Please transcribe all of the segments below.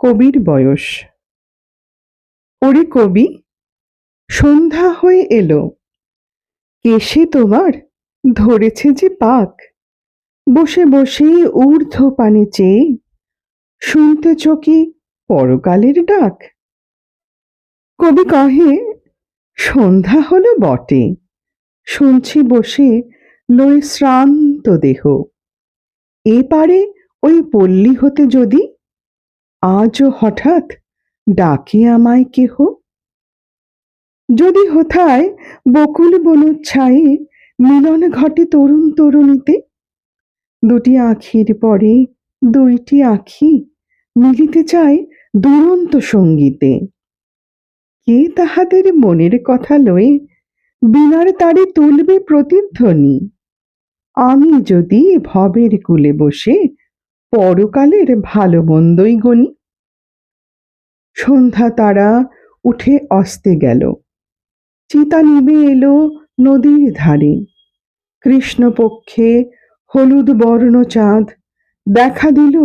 কবির বয়স। ওরে কবি, সন্ধ্যা হয়ে এলো, কেশে তোমার ধরেছে যে পাক। বসে বসে ঊর্ধ্ব পানে চেয়ে শুনতেছ কি পরকালের ডাক? কবি কহে, সন্ধ্যা হলো বটে, শুনছি বসে লয়ে শ্রান্ত দেহ। এপারে ওই পল্লী হতে যদি আজও হঠাৎ ডাকে আমায় কেহ। যদি হোথায় বকুল বনোচ্ছায়ে মিলন ঘটে তরুণ তরুণীতে, দুটি আখির পরে দুইটি আখি মিলিতে চায় দুরন্ত সঙ্গীতে। কে তাহাদের মনের কথা লয়ে বীণার তারে তুলবে প্রতিধ্বনি? আমি যদি ভবের কূলে বসে পরকালের ভালো মন্দই গণি। সন্ধ্যা তারা উঠে অস্তে গেল, চিতা নিবে এলো নদীর ধারে। কৃষ্ণপক্ষে হলুদ বর্ণ চাঁদ দেখা দিল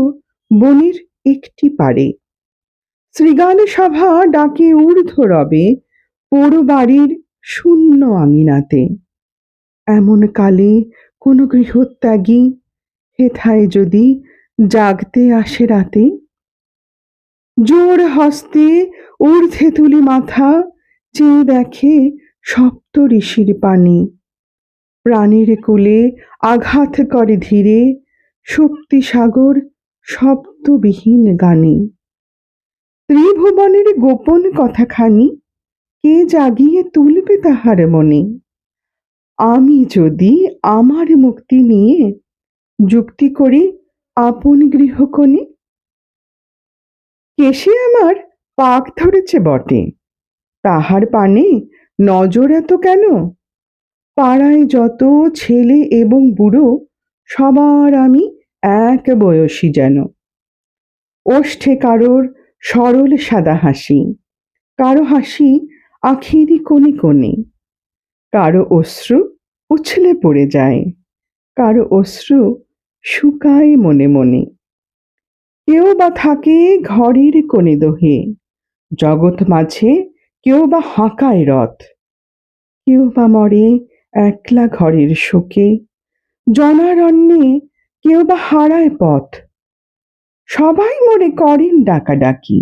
বনের একটি পারে। শৃগাল সভা ডাকে ঊর্ধ্ব রবে পোড়ো বাড়ির শূন্য আঙিনাতে। এমন কালে কোন গৃহত্যাগী হেথায় যদি জাগতে আসে রাতে, জোর হস্তে ঊর্ধ্বে তুলি মাথা চেয়ে দেখে সপ্ত ঋষির পানে। প্রাণের কূলে আঘাত করে ধীরে শক্তি সাগর শব্দবিহীন গানে। ত্রিভুবনের গোপন কথাখানি কে জাগিয়ে তুলবে তাহার মনে? আমি যদি আমার মুক্তি নিয়ে যুক্তি করি আপন গৃহকোণে। কেশে আমার পাক ধরেছে বটে, তাহার পানে নজর এত কেন? পাড়ায় যত ছেলে এবং বুড়ো সবার আমি এক বয়সী যেন। ওষ্ঠে কারোর সরল সাদা হাসি, কারো হাসি আখিরি কোণে কোণে। কারো অশ্রু উছলে পড়ে যায়, কারো অশ্রু শুকায় মনে মনে। কেউ বা থাকে ঘরের কোণে দোহে, জগৎ মাঝে কেউ বা হাঁকায় রথ। কেউ বা মরে একলা ঘরের শোকে, জনারণ্যে কেউ বা হারায় পথ। সবাই মরে করেন ডাকাডাকি,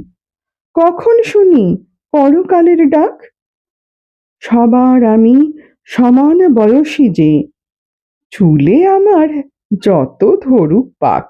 কখন শুনি পরকালের ডাক? সবার আমি সমান বয়সী যে, চুলে আমার যত ধরুক পাক।